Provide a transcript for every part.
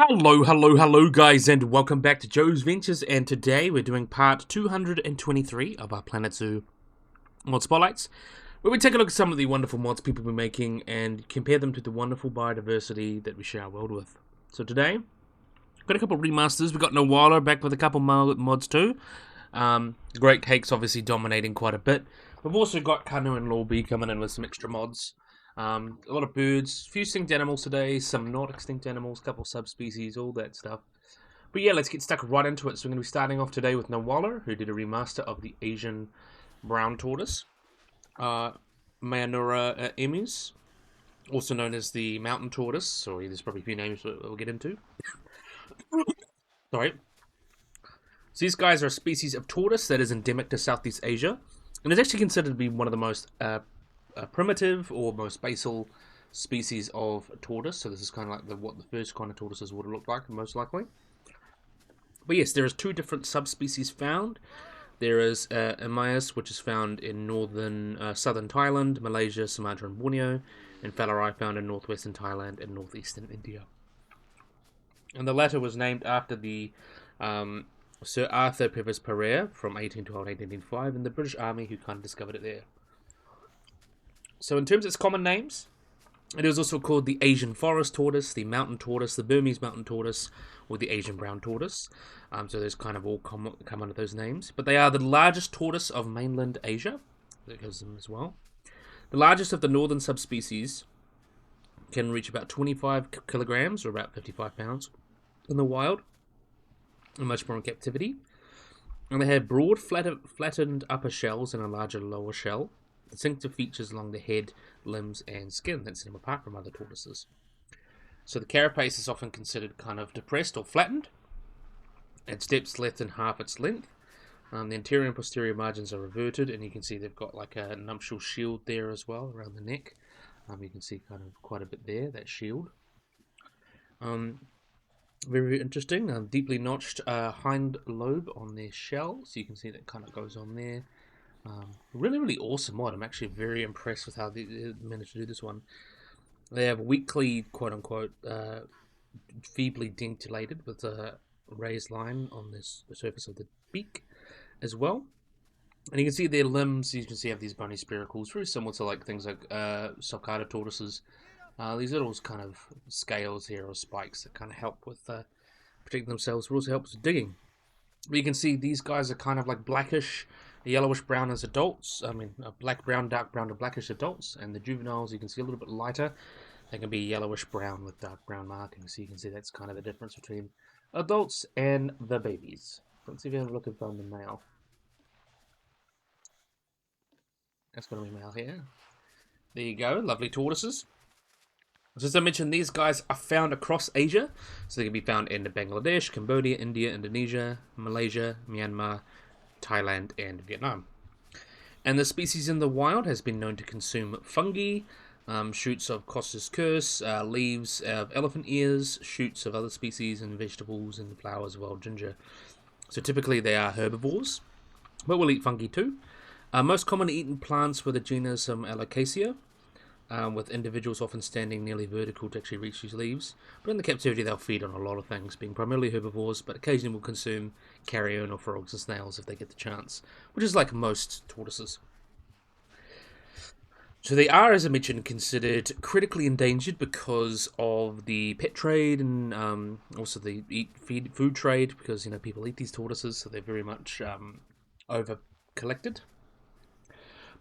Hello guys, and welcome back to Joe's Ventures, and today we're doing part 223 of our Planet Zoo mod spotlights, where we take a look at some of the wonderful mods people have been making and compare them to the wonderful biodiversity that we share our world with. So today, we've got a couple of remasters. We've got Nawala back with a couple mods too. Great Cake's obviously dominating quite a bit. We've also got Kanu and Lorby coming in with some extra mods. A lot of birds, a few extinct animals today, some not extinct animals, a couple subspecies, all that stuff. But yeah, let's get stuck right into it. So we're going to be starting off today with Nawala, who did a remaster of the Asian brown tortoise. Mayanura emus, also known as the mountain tortoise. Sorry, there's probably a few names we'll get into. Sorry. So these guys are a species of tortoise that is endemic to Southeast Asia, and is actually considered to be one of the most primitive or most basal species of tortoise. So this is kind of like what the first kind of tortoises would have looked like, most likely. But yes, there is two different subspecies found. There is Emmaus, which is found in southern Thailand, Malaysia, Sumatra, and Borneo, and Phalarai found in northwestern Thailand and northeastern India. And the latter was named after the Sir Arthur Pepys Pereira from 1812 to 1885, and the British Army who kind of discovered it there. So in terms of its common names, it is also called the Asian forest tortoise, the mountain tortoise, the Burmese mountain tortoise, or the Asian brown tortoise. So those kind of all come under those names. But they are the largest tortoise of mainland Asia. That goes in as well. The largest of the northern subspecies can reach about 25 kilograms, or about 55 pounds, in the wild, and much more in captivity. And they have broad, flattened upper shells and a larger lower shell. Distinctive features along the head, limbs, and skin that set them apart from other tortoises. So the carapace is often considered kind of depressed or flattened. It steps less than half its length. The anterior and posterior margins are reverted, and you can see they've got like a nuptial shield there as well around the neck. You can see kind of quite a bit there, that shield. Very, very interesting. Deeply notched hind lobe on their shell, so you can see that kind of goes on there. Really, really awesome mod. I'm actually very impressed with how they managed to do this one. They have weakly, quote-unquote, feebly dentulated with a raised line on the surface of the beak as well. And you can see their limbs, you can see have these bony spiracles, very similar to like things like sulcata tortoises. These little kind of scales here or spikes that kind of help with protecting themselves, but also helps with digging. But you can see these guys are kind of like blackish, yellowish brown as adults. Black, brown, dark brown to blackish adults, and the juveniles you can see a little bit lighter. They can be yellowish brown with dark brown markings. So you can see that's kind of the difference between adults and the babies. Let's see if we have a look at the male. That's going to be male here. There you go, lovely tortoises. As I mentioned, these guys are found across Asia, so they can be found in Bangladesh, Cambodia, India, Indonesia, Malaysia, Myanmar, Thailand, and Vietnam. And the species in the wild has been known to consume fungi, shoots of Costus curse, leaves of elephant ears, shoots of other species, and vegetables and flowers of wild ginger. So typically they are herbivores, but will eat fungi too. Most commonly eaten plants were the genus Alocasia, with individuals often standing nearly vertical to actually reach these leaves. But in the captivity, they'll feed on a lot of things, being primarily herbivores, but occasionally will consume carrion or frogs and snails if they get the chance, which is like most tortoises. So they are, as I mentioned, considered critically endangered because of the pet trade and also the food trade, because people eat these tortoises, so they're very much over collected.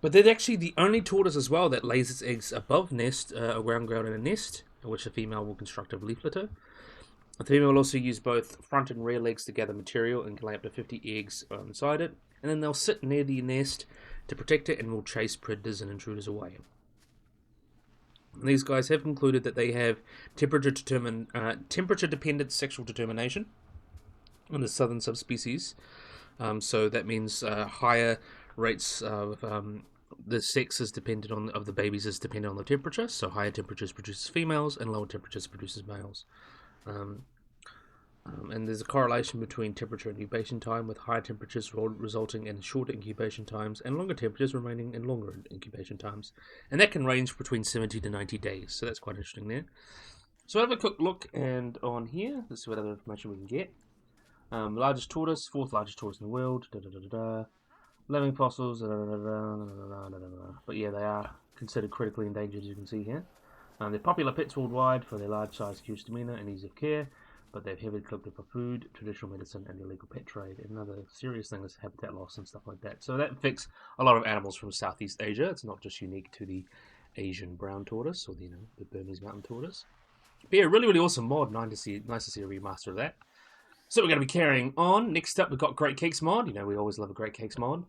But they're actually the only tortoise as well that lays its eggs above nest, ground in a nest, which the female will construct a leaf litter. The female will also use both front and rear legs to gather material and can lay up to 50 eggs inside it. And then they'll sit near the nest to protect it and will chase predators and intruders away. And these guys have concluded that they have temperature-dependent sexual determination in the southern subspecies. So that means higher rates of the sex is dependent on of the babies is dependent on the temperature. So higher temperatures produces females, and lower temperatures produces males. And there's a correlation between temperature and incubation time, with higher temperatures resulting in shorter incubation times, and longer temperatures remaining in longer incubation times. And that can range between 70 to 90 days. So that's quite interesting there. So have a quick look, and on here, let's see what other information we can get. Largest tortoise, fourth largest tortoise in the world. Living fossils. But yeah, they are considered critically endangered, as you can see here. They're popular pets worldwide for their large size, huge demeanour, and ease of care. But they're heavily collected for food, traditional medicine, and illegal pet trade. And another serious thing is habitat loss and stuff like that. So that affects a lot of animals from Southeast Asia. It's not just unique to the Asian brown tortoise or the Burmese mountain tortoise. But yeah, really, really awesome mod. Nice to see a remaster of that. So we're going to be carrying on. Next up, we've got Great Cakes mod. You know, we always love a Great Cakes mod.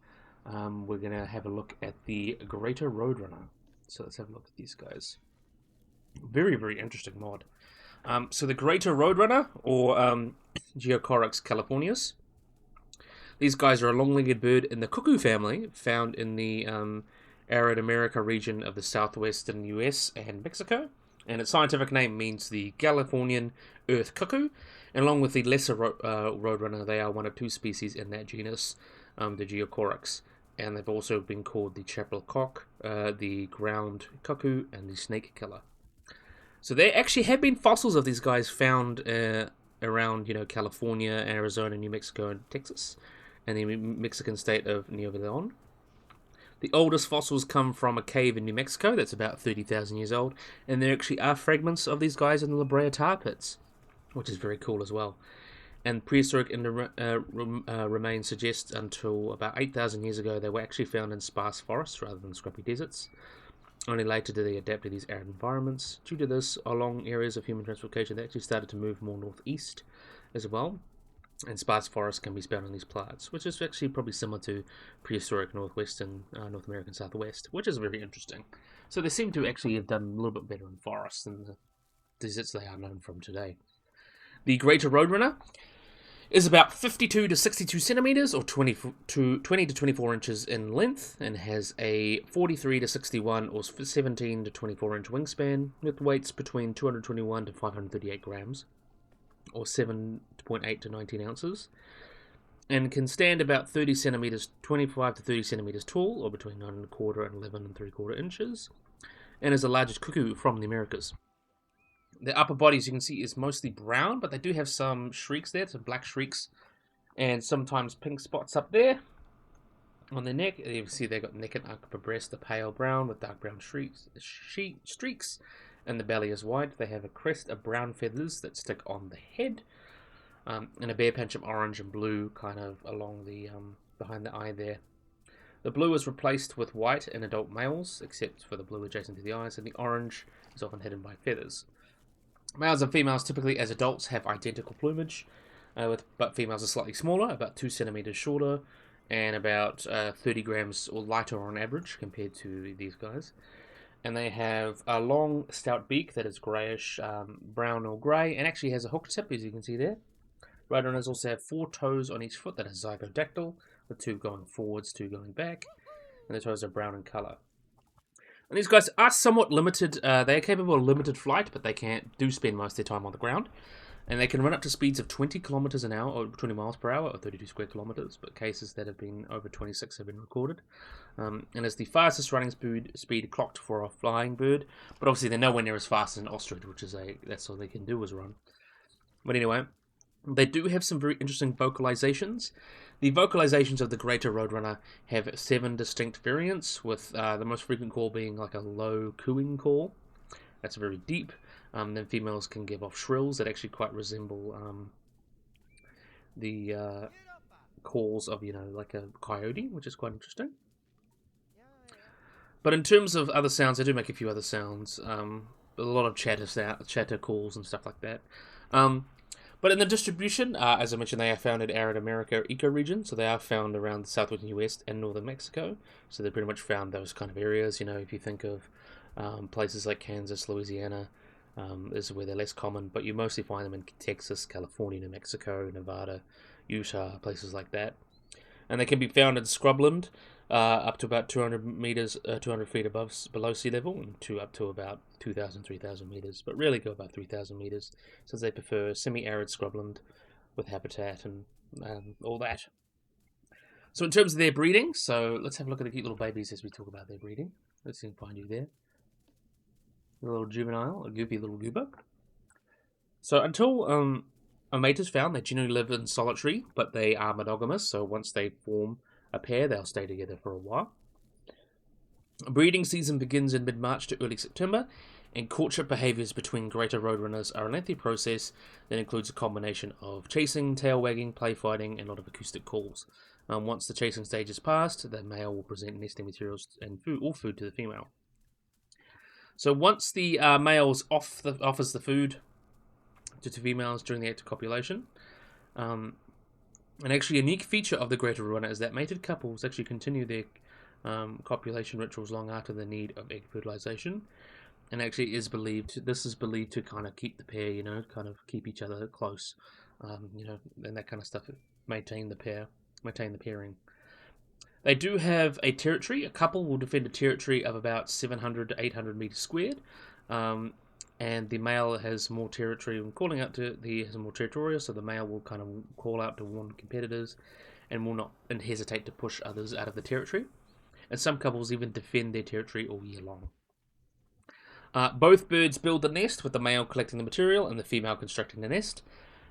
We're going to have a look at the Greater Roadrunner. So let's have a look at these guys. Very, very interesting mod. So the Greater Roadrunner, or Geocorax californius. These guys are a long-legged bird in the cuckoo family, found in the arid America region of the southwestern US and Mexico. And its scientific name means the Californian earth cuckoo. And along with the lesser roadrunner, they are one of two species in that genus, the Geocorax. And they've also been called the chapel cock, the ground cuckoo, and the snake killer. So there actually have been fossils of these guys found around, California, Arizona, New Mexico, and Texas, and the Mexican state of Nuevo León. The oldest fossils come from a cave in New Mexico that's about 30,000 years old, and there actually are fragments of these guys in the La Brea tar pits, which is very cool as well. And prehistoric remains suggest until about 8,000 years ago they were actually found in sparse forests rather than scrubby deserts. Only later did they adapt to these arid environments. Due to this, along areas of human transportation, they actually started to move more northeast as well. And sparse forests can be found on these plants, which is actually probably similar to prehistoric northwestern North American Southwest, which is very interesting. So they seem to actually have done a little bit better in forests than the deserts they are known from today. The Greater Roadrunner is about 52 to 62 centimeters, or 20 to 24 inches in length, and has a 43 to 61 or 17 to 24 inch wingspan, with weights between 221 to 538 grams, or 7.8 to 19 ounces, and can stand about 30 centimeters, 25 to 30 centimeters tall, or between 9 1/4 and 11 3/4 inches, and is the largest cuckoo from the Americas. The upper body, as you can see, is mostly brown, but they do have some streaks there, some black streaks, and sometimes pink spots up there on their neck. You can see they've got neck and upper breast, the pale brown with dark brown streaks, and the belly is white. They have a crest of brown feathers that stick on the head, and a bare patch of orange and blue kind of along the behind the eye there. The blue is replaced with white in adult males, except for the blue adjacent to the eyes, and the orange is often hidden by feathers. Males and females typically as adults have identical plumage, but females are slightly smaller, about 2 centimeters shorter, and about 30 grams or lighter on average compared to these guys. And they have a long, stout beak that is greyish, brown or grey, and actually has a hooked tip, as you can see there. Roadrunners also have 4 toes on each foot that is zygodactyl, with 2 going forwards, 2 going back, and the toes are brown in colour. And these guys are somewhat limited. They are capable of limited flight, but they do spend most of their time on the ground. And they can run up to speeds of 20 kilometers an hour, or 20 miles per hour, or 32 square kilometers. But cases that have been over 26 have been recorded. And it's the fastest running speed clocked for a flying bird. But obviously they're nowhere near as fast as an ostrich, which is that's all they can do is run. But anyway, they do have some very interesting vocalizations. The vocalizations of the Greater Roadrunner have 7 distinct variants, with the most frequent call being like a low cooing call. That's very deep. Then females can give off shrills that actually quite resemble the calls of, like a coyote, which is quite interesting. But in terms of other sounds, they do make a few other sounds. A lot of chatter calls and stuff like that. But in the distribution, as I mentioned, they are found in arid America ecoregion, so they are found around the southwestern US and northern Mexico. So they're pretty much found those kind of areas. If you think of places like Kansas, Louisiana, this is where they're less common, but you mostly find them in Texas, California, New Mexico, Nevada, Utah, places like that. And they can be found in scrubland, up to about 200 feet below sea level, and up to about 2,000, 3,000 meters, but rarely go above 3,000 meters, since they prefer semi-arid scrubland with habitat and all that. So in terms of their breeding, so let's have a look at the cute little babies as we talk about their breeding. Let's see if I can find you there. A little juvenile, a goopy little goober. So until a mate is found, they generally live in solitary, but they are monogamous. So once they form a pair, they'll stay together for a while. Breeding season begins in mid-March to early September, and courtship behaviours between greater roadrunners are a lengthy process that includes a combination of chasing, tail wagging, play fighting, and a lot of acoustic calls. Once the chasing stage is passed, the male will present nesting materials and food to the female. So once the male offers the food to females during the act of copulation, an actually unique feature of the greater roadrunner is that mated couples actually continue their copulation rituals long after the need of egg fertilization, and actually is believed to kind of keep the pair, kind of keep each other close, and that kind of stuff, maintain the pairing. They do have a territory. A couple will defend a territory of about 700 to 800 meters squared, and the male has more territory. When calling out to he has more territorial, so the male will kind of call out to warn competitors, and will not hesitate to push others out of the territory. And some couples even defend their territory all year long. Both birds build the nest, with the male collecting the material and the female constructing the nest.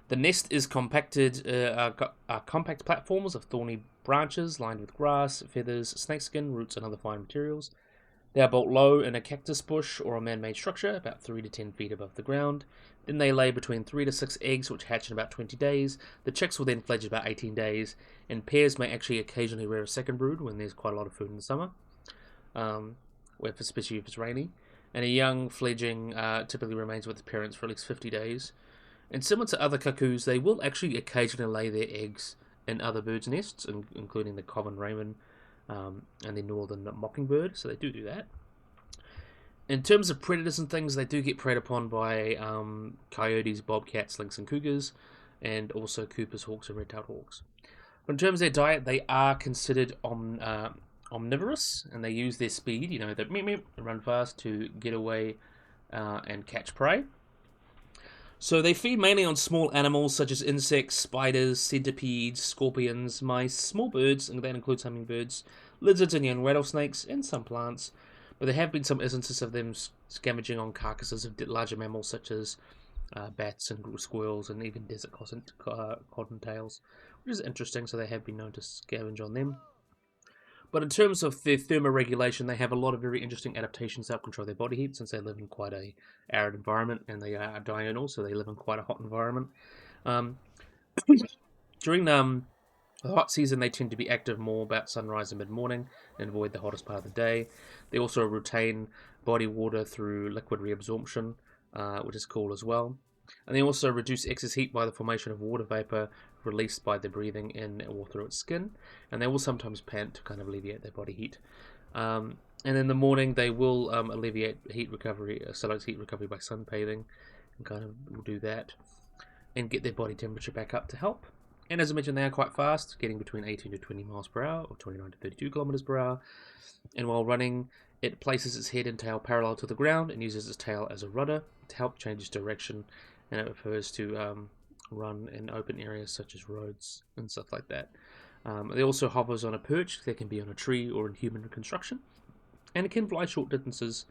The nest is compact platforms of thorny branches lined with grass, feathers, snakeskin, roots, and other fine materials. They are built low in a cactus bush or a man-made structure, about 3 to 10 feet above the ground. Then they lay between 3 to 6 eggs, which hatch in about 20 days. The chicks will then fledge about 18 days, and pairs may actually occasionally rear a second brood when there's quite a lot of food in the summer, especially if it's rainy. And a young fledging typically remains with its parents for at least 50 days. And similar to other cuckoos, they will actually occasionally lay their eggs in other birds' nests, including the common raven and the northern mockingbird, so they do that. In terms of predators and things, they do get preyed upon by coyotes, bobcats, lynx, and cougars, and also Cooper's hawks and red-tailed hawks. But in terms of their diet, they are considered omnivorous, and they use their speed, they meep, run fast to get away and catch prey. So they feed mainly on small animals such as insects, spiders, centipedes, scorpions, mice, small birds, and that includes hummingbirds, lizards and young rattlesnakes, and some plants. But there have been some instances of them scavenging on carcasses of larger mammals such as bats and squirrels and even desert cottontails, which is interesting, so they have been known to scavenge on them. But in terms of their thermoregulation, they have a lot of very interesting adaptations to help control their body heat, since they live in quite a arid environment, and they are diurnal, so they live in quite a hot environment. During the hot season, they tend to be active more about sunrise and mid-morning and avoid the hottest part of the day. They also retain body water through liquid reabsorption, which is cool as well. And they also reduce excess heat by the formation of water vapor released by the breathing in or through its skin. And they will sometimes pant to kind of alleviate their body heat. And in the morning, they will alleviate heat recovery, accelerate heat recovery by sunbathing, and kind of will do that and get their body temperature back up to help. And as I mentioned, they are quite fast, getting between 18 to 20 miles per hour, or 29 to 32 kilometers per hour. And while running, it places its head and tail parallel to the ground and uses its tail as a rudder to help change its direction. And it prefers to run in open areas such as roads and stuff like that. It also hovers on a perch. They can be on a tree or in human construction. And it can fly short distances,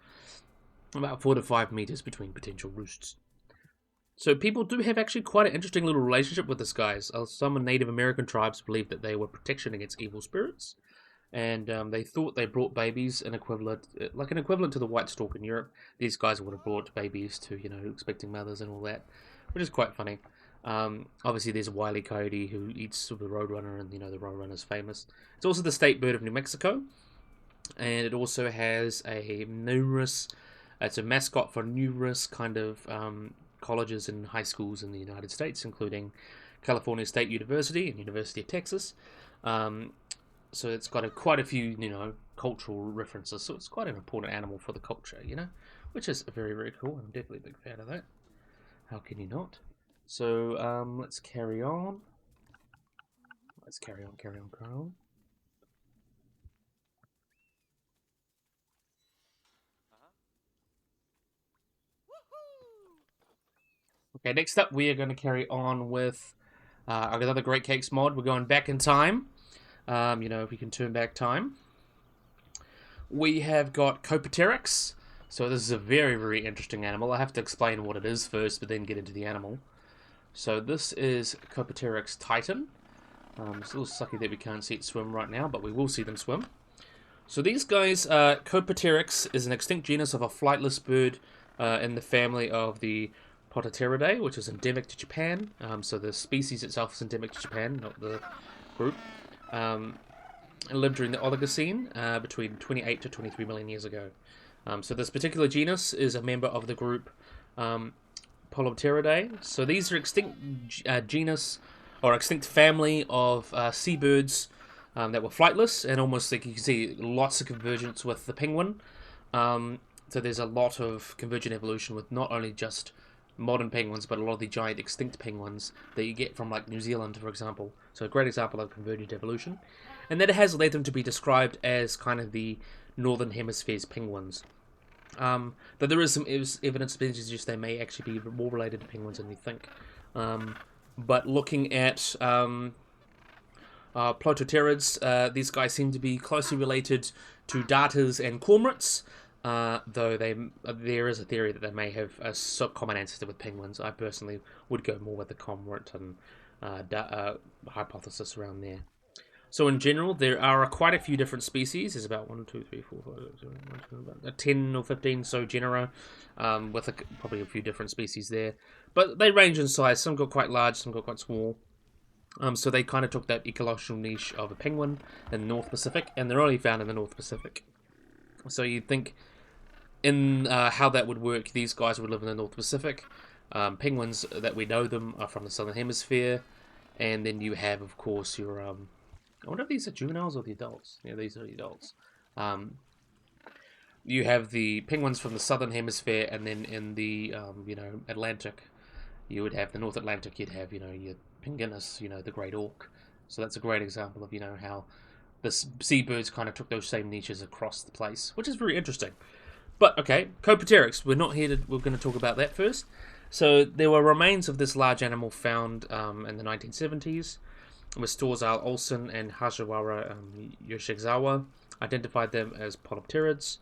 about 4 to 5 meters between potential roosts. So people do have actually quite an interesting little relationship with this guys. Some Native American tribes believed that they were protection against evil spirits, and they thought they brought babies an equivalent to the white stork in Europe. These guys would have brought babies to, expecting mothers and all that, which is quite funny. Obviously, there's a Wile E. Coyote who eats the roadrunner, and the roadrunner's famous. It's also the state bird of New Mexico, and it also has it's a mascot for numerous kind of colleges and high schools in the United States, including California State University and University of Texas. So it's got quite a few, cultural references. So it's quite an important animal for the culture, which is very, very cool. I'm definitely a big fan of that. How can you not? So let's carry on. Carry on. Okay, next up we are going to carry on with another Great Cakes mod. We're going back in time. If we can turn back time. We have got Copipteryx. So this is a very, very interesting animal. I have to explain what it is first, but then get into the animal. So this is Copropteryx titan. It's a little sucky that we can't see it swim right now, but we will see them swim. So these guys, Copropteryx is an extinct genus of a flightless bird in the family of the Pototeridae, which is endemic to Japan. So the species itself is endemic to Japan, not the group. It lived during the Oligocene, between 28 to 23 million years ago. So this particular genus is a member of the group Polypteridae. So these are extinct genus, or extinct family of seabirds that were flightless, and almost like you can see lots of convergence with the penguin. So there's a lot of convergent evolution with not only just modern penguins, but a lot of the giant extinct penguins that you get from like New Zealand, for example. So a great example of convergent evolution. And that has led them to be described as kind of the Northern Hemisphere's penguins. But there is some evidence to suggest they may actually be more related to penguins than we think. But looking at Plototerids, these guys seem to be closely related to darters and cormorants, though there is a theory that they may have a common ancestor with penguins. I personally would go more with the cormorant and hypothesis around there. So in general, there are quite a few different species. There's about 1, 2, 3, 4, 5, 6, 7, 8, 9, 10, 10 or 15 so genera, with probably a few different species there. But they range in size. Some got quite large, some got quite small. So they kind of took that ecological niche of a penguin in the North Pacific, and they're only found in the North Pacific. So you'd think in how that would work, these guys would live in the North Pacific. Penguins, that we know them, are from the Southern Hemisphere. And then you have, of course, your... I wonder if these are juveniles or the adults. Yeah, these are the adults. You have the penguins from the Southern Hemisphere, and then in the, Atlantic, you would have the North Atlantic, you'd have, your Penguinus, the great auk. So that's a great example of, how the seabirds kind of took those same niches across the place, which is very interesting. But, okay, Copropteryx, we're going to talk about that first. So there were remains of this large animal found in the 1970s. With Storzal Olsen and Hajiwara Yoshizawa identified them as Polypterids,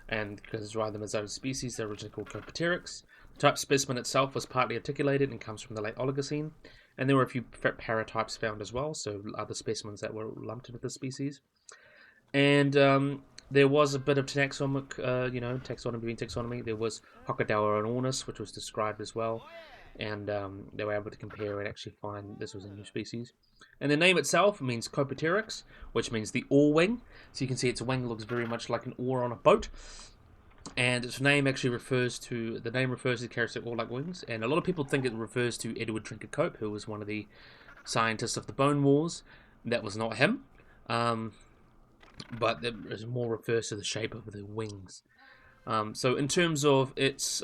and classified them as own species. They're originally called Copropteryx. The type specimen itself was partly articulated and comes from the late Oligocene, and there were a few paratypes found as well, so other specimens that were lumped into the species. And there was a bit of taxonomy between taxonomy. There was Hokudawa and Ornis, which was described as well, and they were able to compare and actually find this was a new species. And the name itself means Copropteryx, which means the oar wing. So you can see its wing looks very much like an oar on a boat. And its name actually refers to the characteristic oar-like wings. And a lot of people think it refers to Edward Trinket Cope, who was one of the scientists of the Bone Wars. That was not him. But it more refers to the shape of the wings. So in terms of its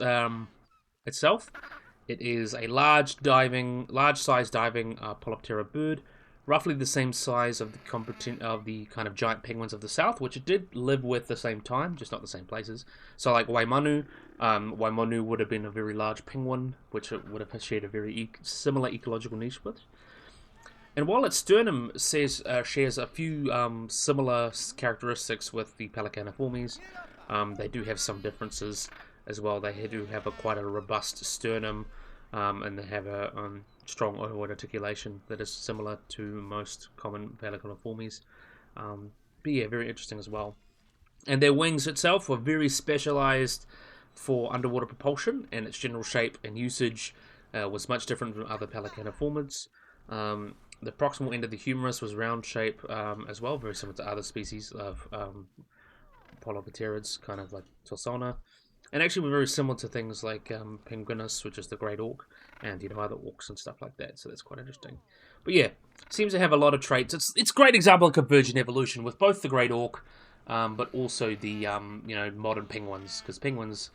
itself, it is a large-sized diving Polyptera bird, roughly the same size of the kind of giant penguins of the south, which it did live with the same time, just not the same places. So like Waimanu would have been a very large penguin, which it would have shared a very similar ecological niche with. And while its sternum shares a few similar characteristics with the Pelecaniformes, they do have some differences as well. They do have quite a robust sternum, and they have a strong ovoid articulation that is similar to most common Pelecaniformes. But yeah, very interesting as well. And their wings itself were very specialized for underwater propulsion, and its general shape and usage was much different from other Pelecaniformids. The proximal end of the humerus was round shape as well, very similar to other species of Polypterids, kind of like Torsona. And actually we're very similar to things like Penguinus, which is the great auk, and other auks and stuff like that, so that's quite interesting. But yeah, seems to have a lot of traits. It's a great example of convergent evolution with both the great auk, but also the modern penguins, because penguins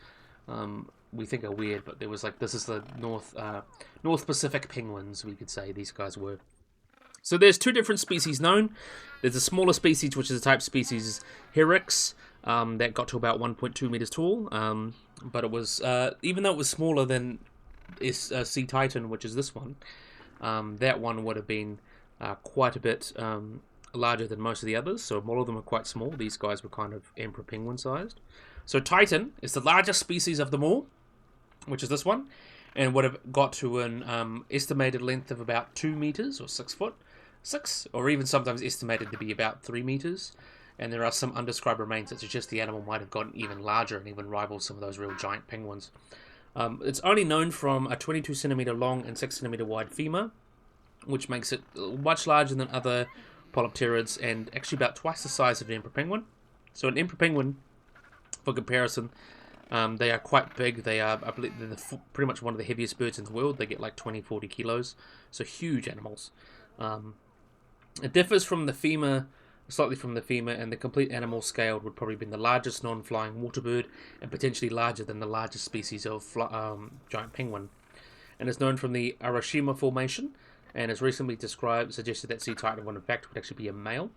we think are weird, but there was this is the North Pacific penguins, we could say these guys were. So there's two different species known. There's a smaller species, which is a type species Herix, that got to about 1.2 meters tall. But it was, even though it was smaller than C. titan, which is this one, that one would have been quite a bit larger than most of the others. So all of them are quite small. These guys were kind of emperor penguin sized. So Titan is the largest species of them all, which is this one, and would have got to an estimated length of about 2 meters or 6 foot, 6, or even sometimes estimated to be about 3 meters. And there are some undescribed remains that suggest the animal might have gotten even larger and even rivaled some of those real giant penguins. It's only known from a 22 centimeter long and 6 centimeter wide femur, which makes it much larger than other polypterids and actually about twice the size of an emperor penguin. So an emperor penguin, for comparison, they are quite big. They are, I believe, they're pretty much one of the heaviest birds in the world. They get like 20-40 kilos, so huge animals. It differs from the femur, slightly from the femur, and the complete animal scale would probably be the largest non-flying water bird and potentially larger than the largest species of giant penguin. And is known from the Arashima Formation, and is recently suggested that sea titan would in fact would actually be a male.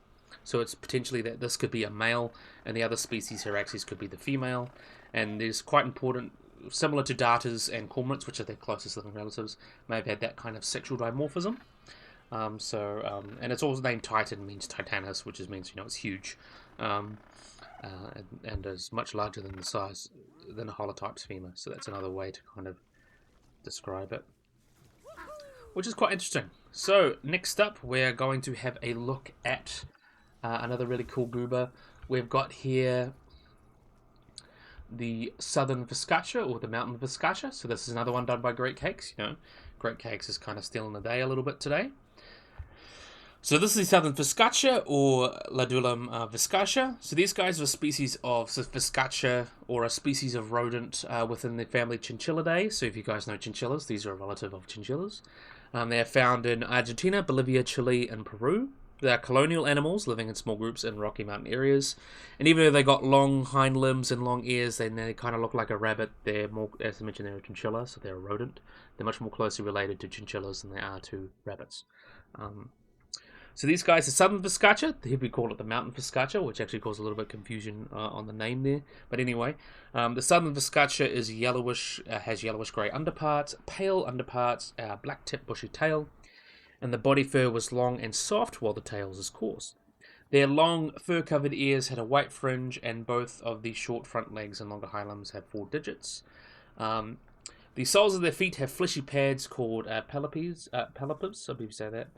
So it's potentially that this could be a male, and the other species Hyraxes could be the female. And there's quite important, similar to darters and cormorants, which are their closest living relatives, may have had that kind of sexual dimorphism. And it's also named Titan, means Titanus, which means it's huge, and is much larger than the size than a holotype's femur. So that's another way to kind of describe it, which is quite interesting. So next up, we're going to have a look at another really cool goober. We've got here the southern Vizcacha, or the mountain Vizcacha. So this is another one done by Great Cakes. Great Cakes is kind of stealing the day a little bit today. So this is the southern Vizcacha, or Ladulum vizcacha. So these guys are a species of Vizcacha, or a species of rodent within the family Chinchillidae. So if you guys know chinchillas, these are a relative of chinchillas. They are found in Argentina, Bolivia, Chile, and Peru. They are colonial animals living in small groups in Rocky Mountain areas. And even though they got long hind limbs and long ears, they kind of look like a rabbit. They're more, as I mentioned, they're a chinchilla, so they're a rodent. They're much more closely related to chinchillas than they are to rabbits. So these guys are southern Vizcacha. Here we call it the mountain Vizcacha, which actually caused a little bit of confusion on the name there. But anyway, the southern Vizcacha is yellowish, has yellowish grey underparts, pale underparts, black tip bushy tail, and the body fur was long and soft, while the tail is coarse. Their long fur-covered ears had a white fringe, and both of the short front legs and longer hind limbs have 4 digits. The soles of their feet have fleshy pads called palipes, I believe you say that,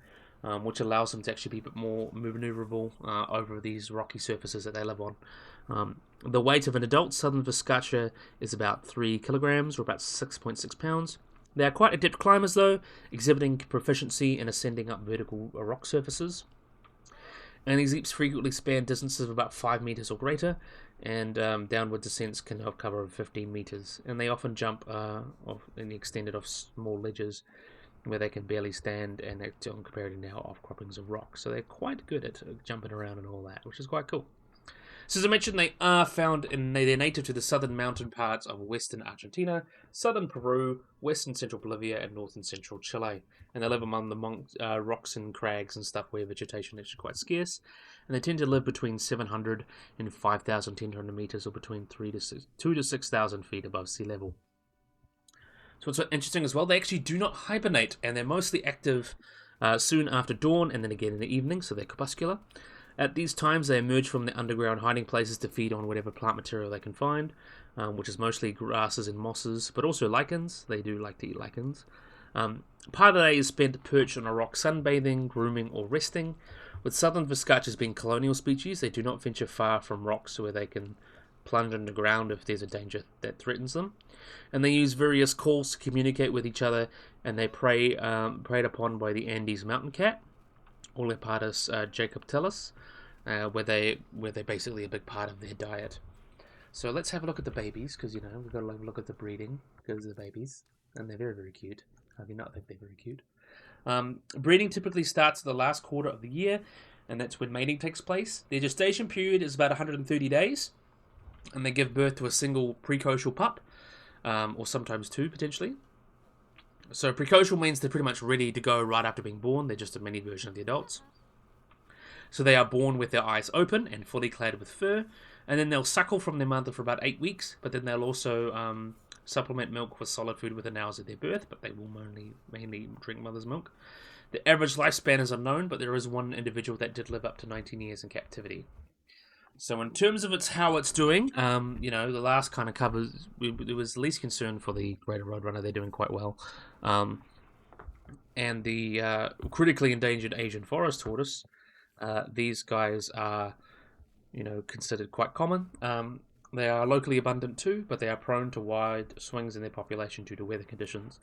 which allows them to actually be a bit more maneuverable over these rocky surfaces that they live on. The weight of an adult southern Vizcacha is about 3 kilograms, or about 6.6 pounds. They are quite adept climbers, though, exhibiting proficiency in ascending up vertical rock surfaces. And these leaps frequently span distances of about 5 meters or greater, and downward descents can cover 15 meters. And they often jump in the extended of small ledges where they can barely stand, and on comparative now outcroppings of rock. So they're quite good at jumping around and all that, which is quite cool. So as I mentioned, they are found they're native to the southern mountain parts of western Argentina, southern Peru, western central Bolivia, and northern central Chile. And they live among the rocks and crags and stuff where vegetation is quite scarce. And they tend to live between 700 and 5,100 meters, or between 2 to 6,000 feet above sea level. So what's interesting as well, they actually do not hibernate, and they're mostly active soon after dawn, and then again in the evening, so they're crepuscular. At these times, they emerge from their underground hiding places to feed on whatever plant material they can find, which is mostly grasses and mosses, but also lichens. They do like to eat lichens. Part of the day is spent perched on a rock sunbathing, grooming, or resting. With southern Vizcachas being colonial species, they do not venture far from rocks where they can plunge underground if there's a danger that threatens them. And they use various calls to communicate with each other, and they preyed upon by the Andes mountain cat, Oleoparus jacobellus, where they're basically a big part of their diet. So let's have a look at the babies, because we've got to have a look at the breeding, because they're babies, and they're very, very cute. How do you not think they're very cute? Breeding typically starts at the last quarter of the year, and that's when mating takes place. Their gestation period is about 130 days, and they give birth to a single precocial pup, or sometimes 2 potentially. So precocial means they're pretty much ready to go right after being born. They're just a mini version of the adults. So they are born with their eyes open and fully clad with fur, and then they'll suckle from their mother for about 8 weeks, but then they'll also supplement milk with solid food within hours of their birth, but they will mainly drink mother's milk. The average lifespan is unknown, but there is one individual that did live up to 19 years in captivity. So in terms of how it's doing, the last kind of covers, it was least concern for the greater roadrunner. They're doing quite well, and the critically endangered Asian forest tortoise. These guys are, considered quite common. They are locally abundant too, but they are prone to wide swings in their population due to weather conditions.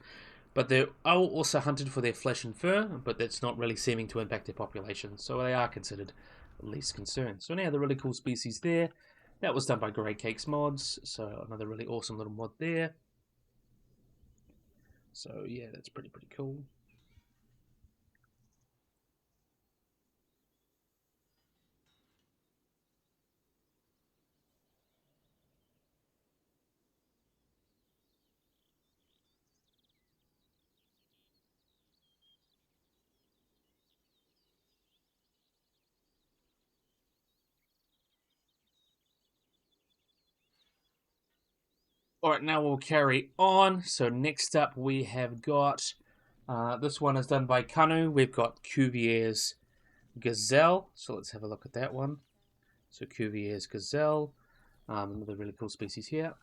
But they are also hunted for their flesh and fur, but that's not really seeming to impact their population, so they are considered least concern. So now the really cool species there. That was done by Grey Cakes Mods, so another really awesome little mod there. So yeah, that's pretty cool. Alright, now we'll carry on. So next up we have got, this one is done by Kanu. We've got Cuvier's Gazelle. So let's have a look at that one. So Cuvier's Gazelle, another really cool species here.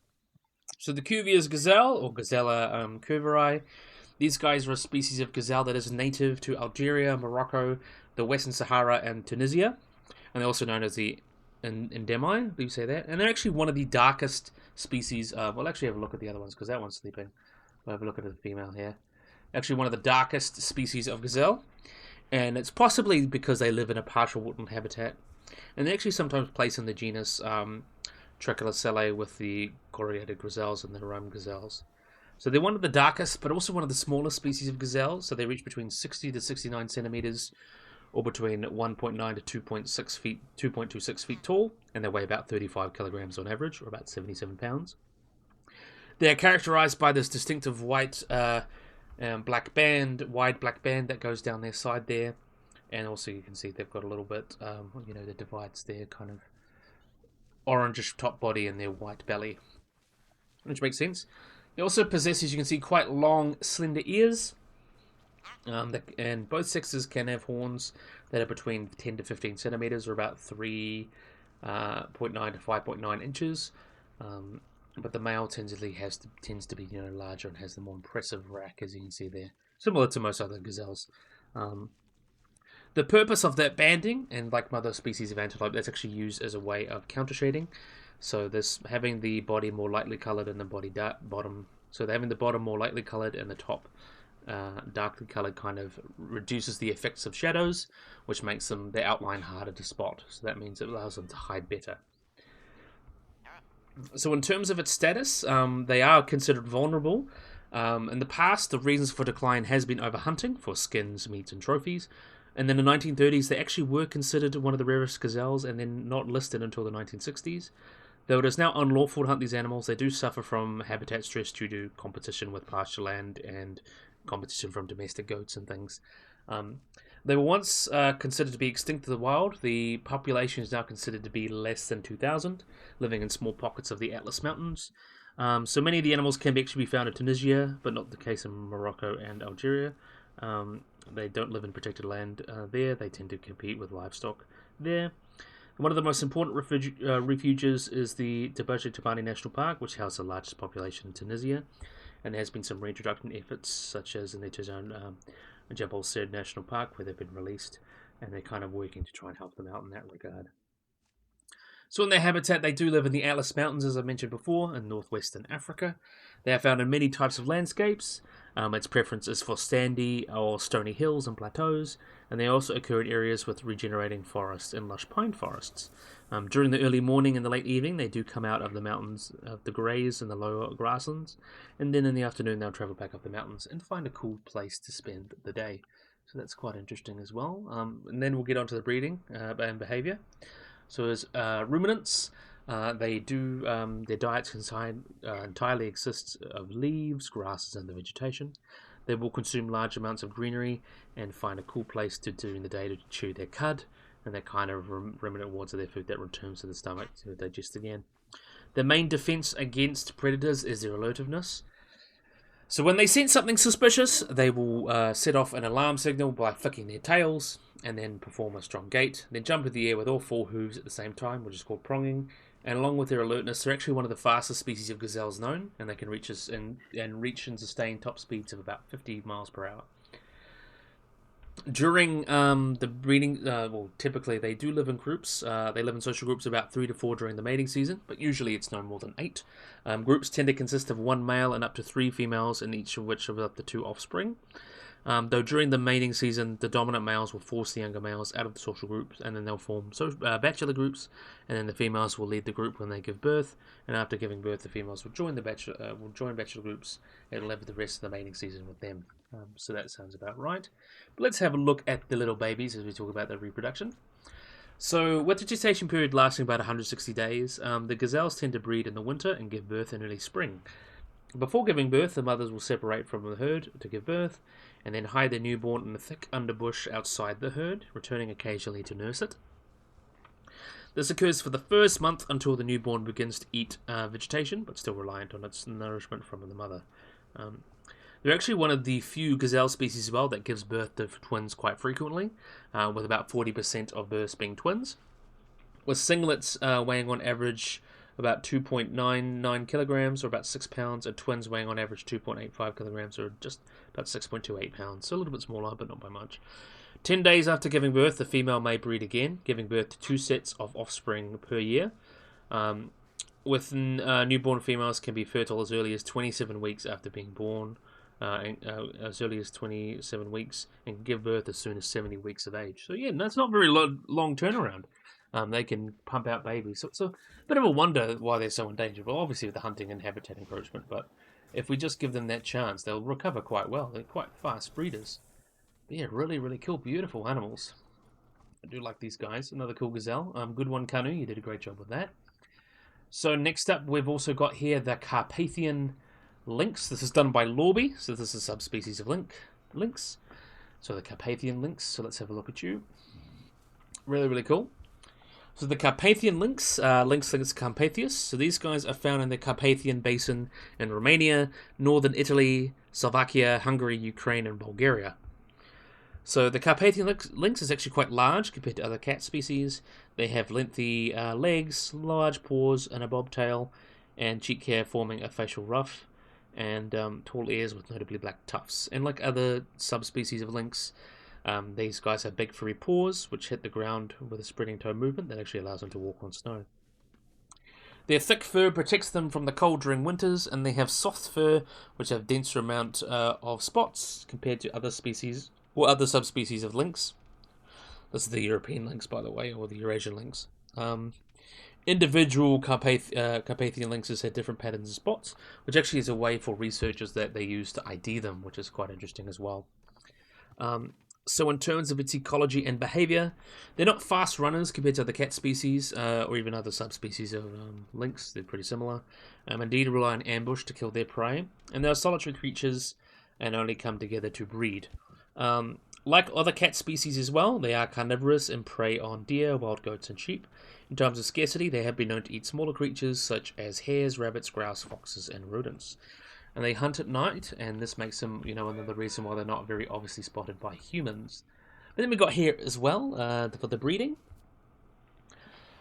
So the Cuvier's Gazelle, or Gazella cuvieri, these guys are a species of gazelle that is native to Algeria, Morocco, the Western Sahara, and Tunisia. And they're also known as the Endemii, do you say that? And they're actually one of the darkest species. We'll actually have a look at the other ones, because that one's sleeping. We'll have a look at the female here. Actually one of the darkest species of gazelle. And it's possibly because they live in a partial woodland habitat. And they actually sometimes place in the genus Tricholocellae with the coriated gazelles and the Rome gazelles. So they're one of the darkest, but also one of the smallest species of gazelle. So they reach between 60 to 69 centimeters, or between 1.9 to 2.26 feet tall, and they weigh about 35 kilograms on average, or about 77 pounds. They are characterized by this distinctive white black band, wide black band that goes down their side there, and also you can see they've got a little bit, that divides their kind of orangish top body and their white belly, which makes sense. They also possess, as you can see, quite long, slender ears. And both sexes can have horns that are between 10 to 15 centimeters, or about 3.9 to 5.9 inches. But the male tends to be larger and has the more impressive rack, as you can see there, similar to most other gazelles. The purpose of that banding, and like other species of antelope, that's actually used as a way of counter shading. So this having the body more lightly coloured and the bottom. So having the bottom more lightly coloured and the top darkly coloured kind of reduces the effects of shadows, which makes their outline harder to spot. So that means it allows them to hide better. So in terms of its status, they are considered vulnerable. In the past, the reasons for decline has been overhunting for skins, meats, and trophies. And then in the 1930s, they actually were considered one of the rarest gazelles, and then not listed until the 1960s. Though it is now unlawful to hunt these animals, they do suffer from habitat stress due to competition with pasture land and competition from domestic goats and things. They were once considered to be extinct in the wild. The population is now considered to be less than 2,000, living in small pockets of the Atlas Mountains. So many of the animals can actually be found in Tunisia, but not the case in Morocco and Algeria. They don't live in protected land there. They tend to compete with livestock there. One of the most important refuges is the Debouché Toubani National Park, which houses the largest population in Tunisia. And there has been some reintroduction efforts, such as in the Tizone Jebel Sird National Park, where they've been released, and they're kind of working to try and help them out in that regard. So in their habitat, they do live in the Atlas Mountains, as I mentioned before, in northwestern Africa. They are found in many types of landscapes. Its preference is for sandy or stony hills and plateaus, and they also occur in areas with regenerating forests and lush pine forests. During the early morning and the late evening, they do come out of the mountains to graze in the lower grasslands, and then in the afternoon they'll travel back up the mountains and find a cool place to spend the day. So that's quite interesting as well. And then we'll get on to the breeding and behaviour. So as ruminants, they do their diets entirely consist of leaves, grasses, and the vegetation. They will consume large amounts of greenery and find a cool place during the day to chew their cud, and that kind of ruminant wards of their food that returns to the stomach to digest again. The main defense against predators is their alertiveness. So when they sense something suspicious, they will set off an alarm signal by flicking their tails, and then perform a strong gait, then jump in the air with all four hooves at the same time, which is called pronging. And along with their alertness, they're actually one of the fastest species of gazelles known, and they can reach and sustain top speeds of about 50 miles per hour. During the breeding, typically they do live in groups. They live in social groups about 3 to 4 during the mating season, but usually it's no more than 8. Groups tend to consist of 1 male and up to 3 females, in each of which have up to 2 offspring. Though during the mating season, the dominant males will force the younger males out of the social groups, and then they'll form bachelor groups, and then the females will lead the group when they give birth. And after giving birth, the females will join bachelor groups and live the rest of the mating season with them. So that sounds about right. But let's have a look at the little babies as we talk about their reproduction. So, with the gestation period lasting about 160 days, the gazelles tend to breed in the winter and give birth in early spring. Before giving birth, the mothers will separate from the herd to give birth, and then hide their newborn in the thick underbush outside the herd, returning occasionally to nurse it. This occurs for the first month until the newborn begins to eat vegetation, but still reliant on its nourishment from the mother. They're actually one of the few gazelle species as well that gives birth to twins quite frequently, with about 40% of births being twins. With singlets weighing on average about 2.99 kilograms, or about 6 pounds, and twins weighing on average 2.85 kilograms, or just about 6.28 pounds, so a little bit smaller, but not by much. 10 days after giving birth, the female may breed again, giving birth to 2 sets of offspring per year. Newborn females can be fertile as early as 27 weeks after being born, as early as 27 weeks, and give birth as soon as 70 weeks of age. So yeah, that's not very long turnaround. They can pump out babies. So it's a bit of a wonder why they're so endangered. Well, obviously with the hunting and habitat encroachment, but if we just give them that chance, they'll recover quite well. They're quite fast breeders. But yeah, really, really cool, beautiful animals. I do like these guys. Another cool gazelle. Good one, Kanu. You did a great job with that. So next up, we've also got here the Carpathian lynx. This is done by Lorby, so this is a subspecies of lynx. So the Carpathian lynx. So let's have a look at you. Really, really cool. So the Carpathian lynx, Lynx carpathius. So these guys are found in the Carpathian Basin in Romania, northern Italy, Slovakia, Hungary, Ukraine, and Bulgaria. So the Carpathian lynx is actually quite large compared to other cat species. They have lengthy legs, large paws, and a bobtail, and cheek hair forming a facial ruff, and tall ears with notably black tufts. And like other subspecies of lynx, these guys have big furry paws, which hit the ground with a spreading toe movement that actually allows them to walk on snow. Their thick fur protects them from the cold during winters, and they have soft fur, which have denser amount of spots compared to other species or other subspecies of lynx. This is the European lynx, by the way, or the Eurasian lynx. Individual Carpathian lynxes had different patterns of spots, which actually is a way for researchers that they use to ID them, which is quite interesting as well. So in terms of its ecology and behavior, they're not fast runners compared to other cat species or even other subspecies of lynx. They're pretty similar. Indeed, rely on ambush to kill their prey, and they're solitary creatures and only come together to breed. Like other cat species as well, they are carnivorous and prey on deer, wild goats, and sheep. In terms of scarcity, they have been known to eat smaller creatures such as hares, rabbits, grouse, foxes, and rodents. And they hunt at night, and this makes them, another reason why they're not very obviously spotted by humans. But then we got here as well for the breeding.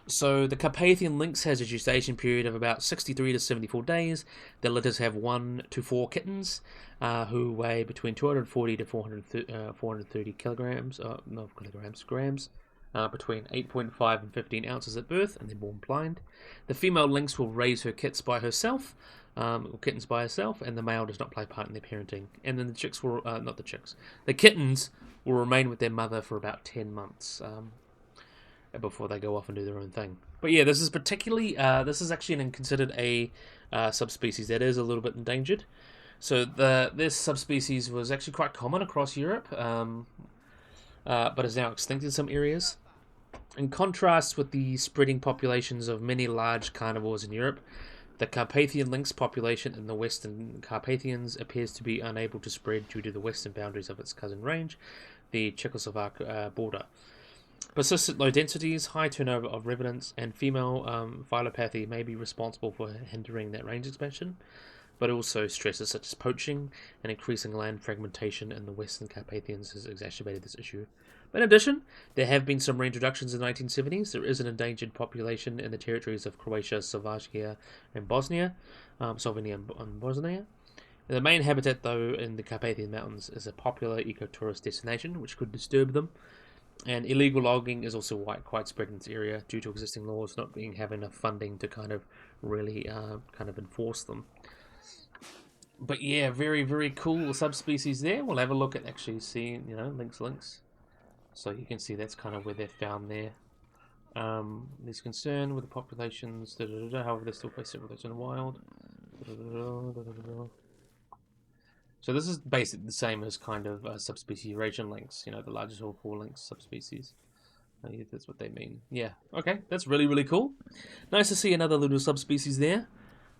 So the Carpathian lynx has a gestation period of about 63 to 74 days. The litters have 1 to 4 kittens who weigh between 240 to 430 kilograms, grams, between 8.5 and 15 ounces at birth, and they're born blind. The female lynx will raise her kittens by herself, and the male does not play part in their parenting. And then the kittens will remain with their mother for about 10 months. Before they go off and do their own thing. But yeah, this is actually considered a subspecies that is a little bit endangered. So this subspecies was actually quite common across Europe, but is now extinct in some areas. In contrast with the spreading populations of many large carnivores in Europe, the Carpathian lynx population in the Western Carpathians appears to be unable to spread due to the western boundaries of its cousin range, the Czechoslovak border. Persistent low densities, high turnover of revenants, and female phylopathy may be responsible for hindering that range expansion. but also stresses such as poaching and increasing land fragmentation in the Western Carpathians has exacerbated this issue. But in addition, there have been some reintroductions in the 1970s. There is an endangered population in the territories of Croatia, Slovakia, and Bosnia, Slovenia and Bosnia. The main habitat, though, in the Carpathian Mountains is a popular ecotourist destination, which could disturb them. And illegal logging is also quite spread in this area due to existing laws not having enough funding to kind of really enforce them. But yeah, very, very cool subspecies there. We'll have a look at actually seeing, links. So you can see that's kind of where they're found there. There's concern with the populations, however, they're still face several in the wild. So this is basically the same as kind of subspecies Eurasian lynx, the largest of all 4 lynx subspecies. That's what they mean. Yeah, okay, that's really, really cool. Nice to see another little subspecies there.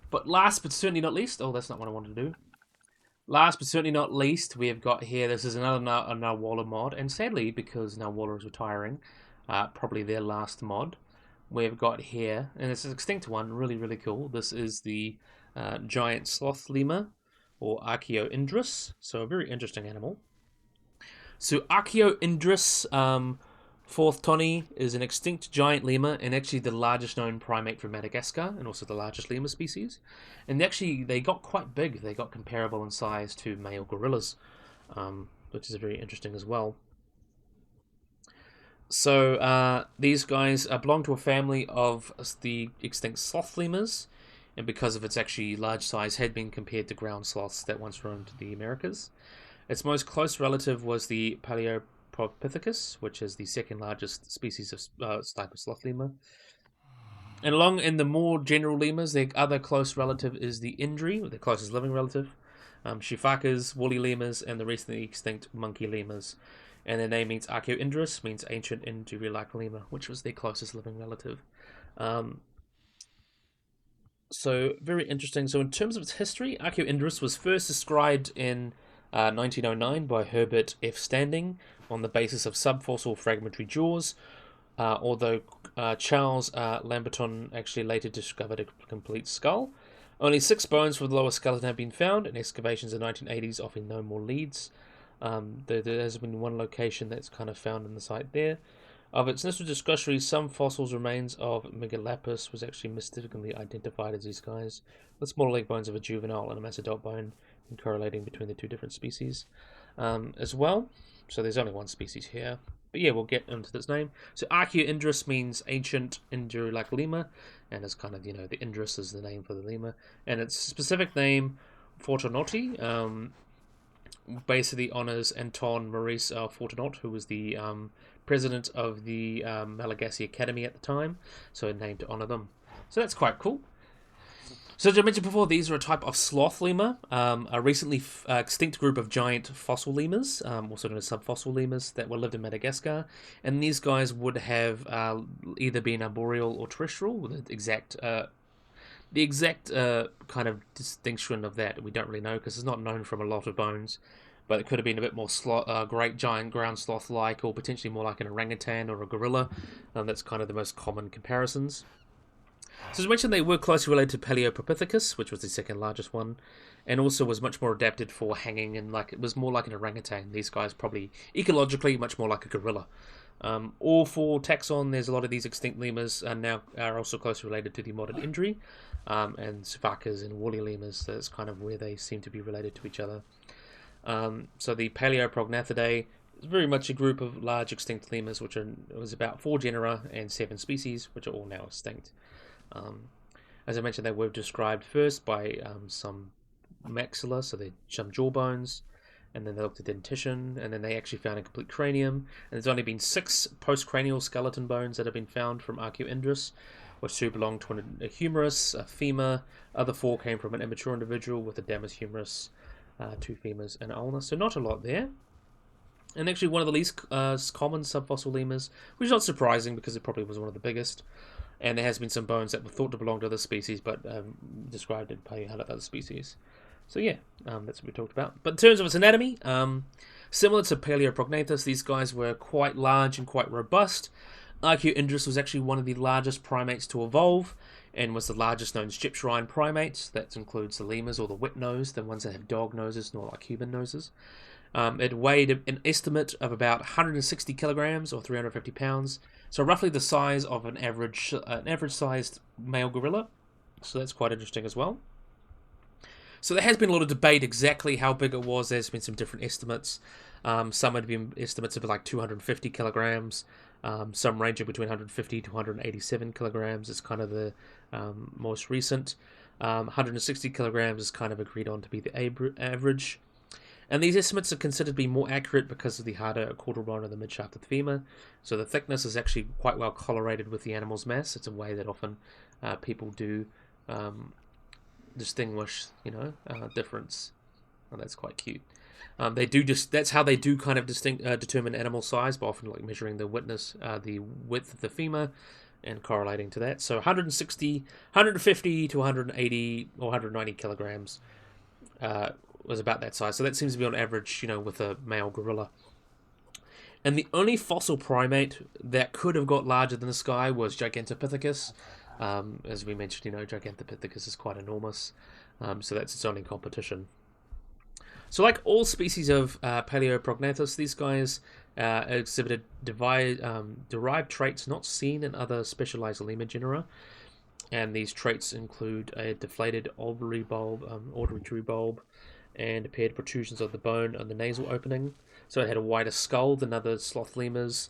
But last but certainly not least, that's not what I wanted to do. Last but certainly not least, we have got here, this is another Narwhal mod, and sadly, because Narwhal is retiring, probably their last mod, we've got here, and it's an extinct one, really, really cool. This is the giant sloth lemur, or Archaeoindrus, so a very interesting animal. So Archaeoindrus forthtoni is an extinct giant lemur and actually the largest known primate from Madagascar and also the largest lemur species. And actually they got quite big. They got comparable in size to male gorillas, which is very interesting as well. So these guys belong to a family of the extinct sloth lemurs, and because of its actually large size had been compared to ground sloths that once roamed the Americas. Its most close relative was the Paleopithecus, which is the second largest species of type of sloth lemur. And along in the more general lemurs, their other close relative is the Indri, the closest living relative, Shifakas, woolly lemurs, and the recently extinct monkey lemurs. And their name means Archaeoindrus, means ancient Indri-like lemur, which was their closest living relative. So, very interesting. So, in terms of its history, Archaeoindrus was first described in 1909 by Herbert F. Standing on the basis of subfossil fragmentary jaws, although Charles Lamberton actually later discovered a complete skull. Only 6 bones from the lower skeleton have been found, and excavations in the 1980s offering no more leads. There has been one location that's kind of found in the site there. Of its initial discovery, some fossils remains of Megalopus was actually mistakenly identified as these guys, with small leg bones of a juvenile and a mass adult bone, and correlating between the 2 different species as well. So there's only 1 species here. But yeah, we'll get into this name. So Archaeoindrus means ancient Indri-like lemur, and it's kind of, the Indrus is the name for the lemur. And its specific name, Fortunato, basically honors Anton Maurice Fortunaut, who was the president of the Malagasy Academy at the time, so named to honor them. So that's quite cool. So as I mentioned before, these are a type of sloth lemur, a recently extinct group of giant fossil lemurs, also known as subfossil lemurs, that were lived in Madagascar. And these guys would have either been arboreal or terrestrial, with the exact kind of distinction of that we don't really know, because it's not known from a lot of bones. But it could have been a bit more great giant ground sloth-like, or potentially more like an orangutan or a gorilla. That's kind of the most common comparisons. So as I mentioned, they were closely related to Paleopithecus, which was the second largest one, and also was much more adapted for hanging, and it was more like an orangutan. These guys probably ecologically much more like a gorilla. Or for taxon, there's a lot of these extinct lemurs are also closely related to the modern Indri, and Shifakas and woolly lemurs. That's kind of where they seem to be related to each other. So the Paleoprognathidae is very much a group of large extinct lemurs, which was about 4 genera and 7 species, which are all now extinct. As I mentioned, they were described first by some maxilla, so some jawbones, and then they looked at dentition, and then they actually found a complete cranium. And there's only been 6 postcranial skeleton bones that have been found from Archaeoindrus, which 2 belonged to a humerus, a femur. Other 4 came from an immature individual with a damus humerus, 2 femurs, and ulna. So not a lot there. And actually one of the least common subfossil lemurs, which is not surprising because it probably was one of the biggest. And there has been some bones that were thought to belong to other species, but described in Paleontology other species. So yeah, that's what we talked about. But in terms of its anatomy, similar to Paleoprognathus, these guys were quite large and quite robust. Archaeoindrus was actually one of the largest primates to evolve, and was the largest known Strepsirrhine primate. That includes the lemurs or the wet nose, the ones that have dog noses, not like human noses. It weighed an estimate of about 160 kilograms or 350 pounds, so roughly the size of an average-sized male gorilla. So that's quite interesting as well. So there has been a lot of debate exactly how big it was. There's been some different estimates. Some had been estimates of like 250 kilograms. Some ranging between 150 to 187 kilograms is kind of the most recent. 160 kilograms is kind of agreed on to be the average. And these estimates are considered to be more accurate because of the harder caudal bone of the midshaft of the femur. So the thickness is actually quite well correlated with the animal's mass. It's a way that often people do distinguish, difference. Oh, that's quite cute. That's how they do kind of determine animal size, by often like measuring the width of the femur and correlating to that. So 150 to 180 or 190 kilograms was about that size. So that seems to be on average, with a male gorilla. And the only fossil primate that could have got larger than this guy was Gigantopithecus. As we mentioned, Gigantopithecus is quite enormous. So that's its only competition. So like all species of Paleoprognathus, these guys exhibited derived traits not seen in other specialized lemur genera. And these traits include a deflated auditory bulb, and appeared protrusions of the bone on the nasal opening. So it had a wider skull than other sloth lemurs.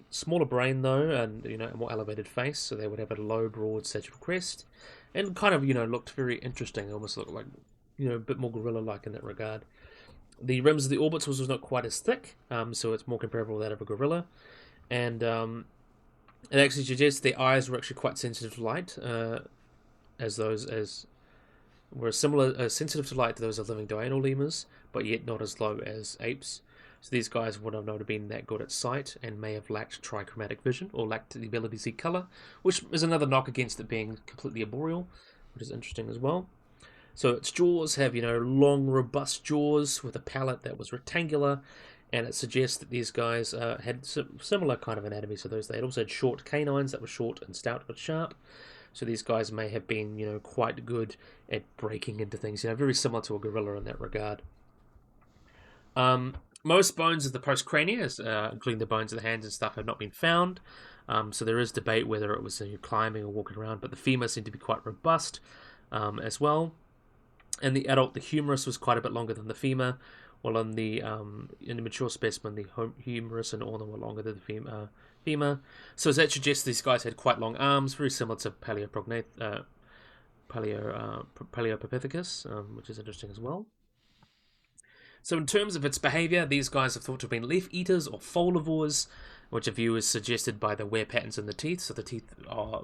Smaller brain though, and a more elevated face, so they would have a low, broad sagittal crest, and kind of looked very interesting. Almost looked like a bit more gorilla-like in that regard. The rims of the orbits was not quite as thick, so it's more comparable to that of a gorilla, and it actually suggests their eyes were actually quite sensitive to light, were sensitive to light to those of living diurnal lemurs, but yet not as low as apes. So these guys would have not been that good at sight and may have lacked trichromatic vision or lacked the ability to see colour, which is another knock against it being completely arboreal, which is interesting as well. So its jaws have, long, robust jaws with a palate that was rectangular, and it suggests that these guys had similar kind of anatomy. So they also had short canines that were short and stout but sharp. So these guys may have been, quite good at breaking into things, very similar to a gorilla in that regard. Most bones of the postcrania, including the bones of the hands and stuff, have not been found. So there is debate whether it was climbing or walking around, but the femur seemed to be quite robust as well. And the humerus was quite a bit longer than the femur, while in the mature specimen, the humerus and ulna were longer than the femur. So that suggests these guys had quite long arms, very similar to Paleopithecus, which is interesting as well. So in terms of its behaviour, these guys are thought to have been leaf-eaters or folivores, which a view is suggested by the wear patterns in the teeth. So the teeth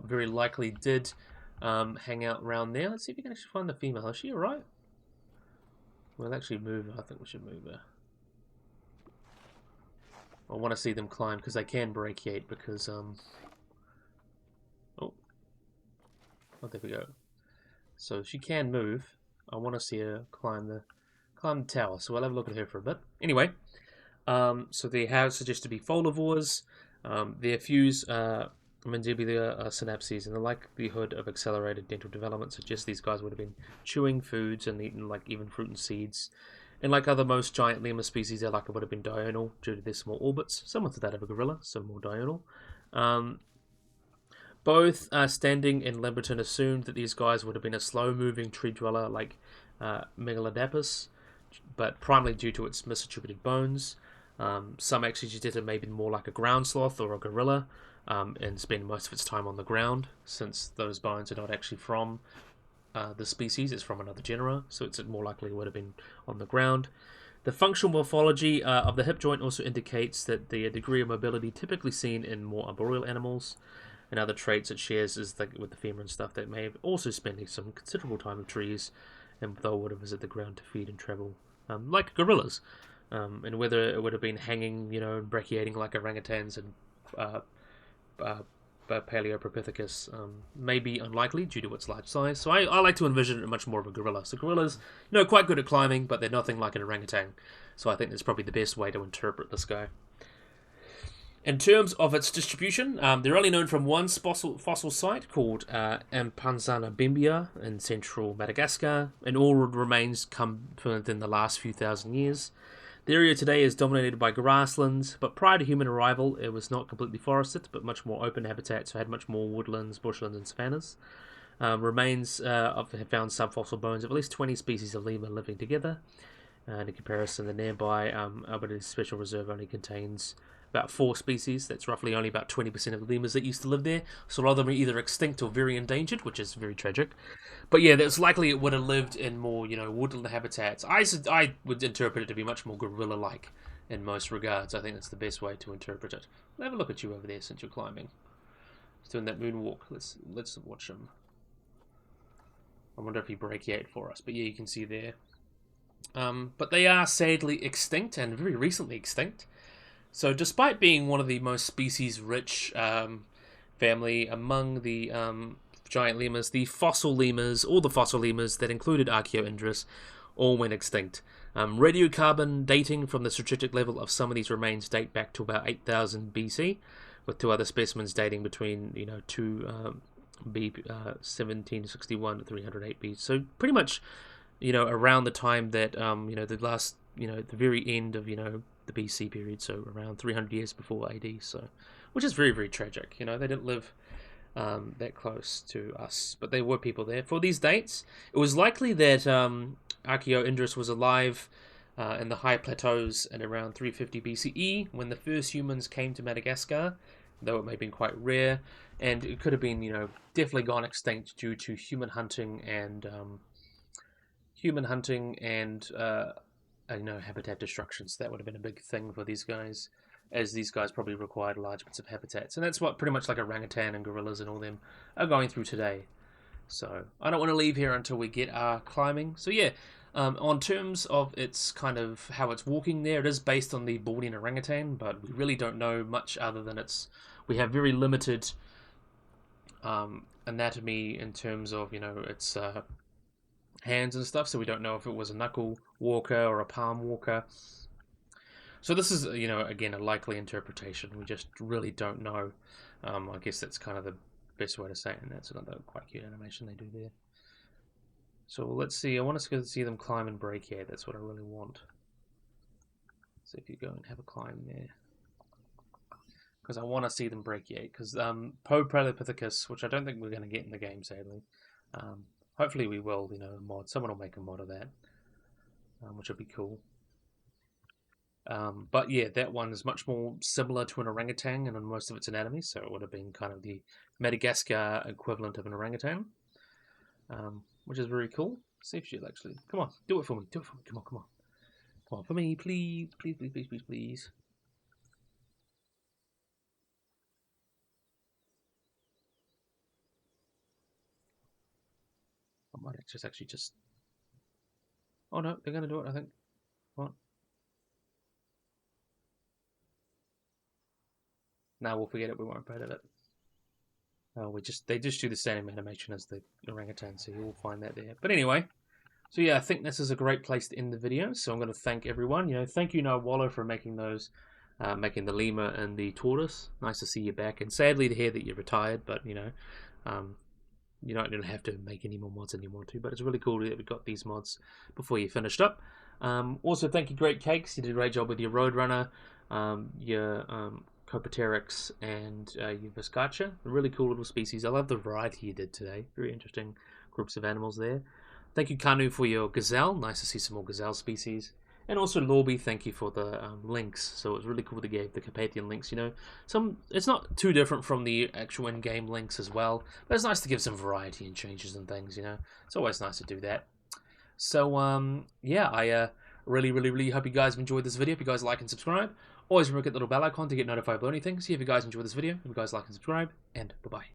very likely did hang out around there. Let's see if we can actually find the female. Is she alright? We'll actually move. I think we should move her. I want to see them climb because they can brachiate because oh, there we go. So she can move. I want to see her climb the tower, so we'll have a look at her for a bit. Anyway, so they have suggested to be folivores. Their fuse mandibular synapses and the likelihood of accelerated dental development suggests these guys would have been chewing foods and eaten even fruit and seeds. And like other most giant lemur species, their likely would have been diurnal due to their small orbits, similar to that of a gorilla, so more diurnal. Both Standing and Lamberton assumed that these guys would have been a slow-moving tree dweller like Megalodapus, but primarily due to its misattributed bones. Some actually suggested it may be more like a ground sloth or a gorilla, and spend most of its time on the ground, since those bones are not actually from the species, it's from another genera, so it's more likely it would have been on the ground. The functional morphology of the hip joint also indicates that the degree of mobility typically seen in more arboreal animals, and other traits it shares is with the femur and stuff that may have also spent some considerable time in trees, and though would have visited the ground to feed and travel, like gorillas. And whether it would have been hanging, brachiating like orangutans and Paleopithecus may be unlikely due to its large size. So I like to envision it much more of a gorilla. So gorillas, quite good at climbing, but they're nothing like an orangutan. So I think that's probably the best way to interpret this guy. In terms of its distribution, they're only known from one fossil site called Ampanzana Bimbia in central Madagascar, and all remains come within the last few thousand years. The area today is dominated by grasslands, but prior to human arrival, it was not completely forested, but much more open habitat, so had much more woodlands, bushlands, and savannas. Remains have found subfossil bones of at least 20 species of lemur living together. And in comparison, the nearby Alberta Special Reserve only contains about 4 species. That's roughly only about 20% of the lemurs that used to live there. So a lot of them are either extinct or very endangered, which is very tragic. But yeah, it's likely it would have lived in more, woodland habitats. I would interpret it to be much more gorilla-like in most regards. I think that's the best way to interpret it. I'll have a look at you over there since you're climbing. He's doing that moonwalk. Let's watch him. I wonder if he brachiate for us. But yeah, you can see there. But they are sadly extinct, and very recently extinct. So despite being one of the most species-rich family among the giant lemurs, the fossil lemurs, all the fossil lemurs that included Archaeoindris, all went extinct. Radiocarbon dating from the stratigraphic level of some of these remains date back to about 8,000 BC, with 2 other specimens dating between 1761 to 308 BC. So pretty much, around the time that the last, the very end of the BC period, so around 300 years before AD. So, which is very, very tragic. They didn't live that close to us, but there were people there for these dates. It was likely that Archaeoindris was alive in the high plateaus at around 350 BCE when the first humans came to Madagascar, though it may have been quite rare, and it could have been definitely gone extinct due to human hunting and habitat destruction. So that would have been a big thing for these guys, as these guys probably required large bits of habitats. And that's what pretty much like orangutan and gorillas and all them are going through today. So I don't want to leave here until we get our climbing. So yeah, on terms of its kind of how it's walking there, it is based on the Bornean orangutan, but we really don't know much other than we have very limited anatomy in terms of, its hands and stuff, so we don't know if it was a knuckle walker or a palm walker. So this is, again, a likely interpretation. We just really don't know. I guess that's kind of the best way to say it, and that's another quite cute animation they do there. So let's see. I want us to go see them climb and brachiate. That's what I really want. So if you go and have a climb there, because I want to see them brachiate. Because Poprelopithecus, which I don't think we're going to get in the game, sadly. Hopefully we will, mod. Someone will make a mod of that, which would be cool. But yeah, that one is much more similar to an orangutan in most of its anatomy, so it would have been kind of the Madagascar equivalent of an orangutan, which is very cool. See if she'll actually... Come on, do it for me, Come on. Come on for me, please. I might actually just... Oh no, they're going to do it, I think. What? Now we'll forget it, we won't edit it. Oh, they just do the same animation as the orangutan, so you'll find that there. But anyway, so yeah, I think this is a great place to end the video. So I'm going to thank everyone. Thank you, Wallow, for making those, making the lemur and the tortoise. Nice to see you back, and sadly to hear that you're retired. But you don't have to make any more mods anymore too. But it's really cool that we got these mods before you finished up. Also, thank you, Great Cakes. You did a great job with your Roadrunner, your Copteryx, and your Viscacha. Really cool little species. I love the variety you did today. Very interesting groups of animals there. Thank you, Kanu, for your gazelle. Nice to see some more gazelle species. And also, Lorby, thank you for the links. So it was really cool to get the Carpathian links. It's not too different from the actual in-game links as well. But it's nice to give some variety and changes and things, It's always nice to do that. So, yeah, I really hope you guys have enjoyed this video. If you guys like and subscribe, always remember to hit the little bell icon to get notified about anything. See if you guys enjoyed this video. If you guys like and subscribe, and bye-bye.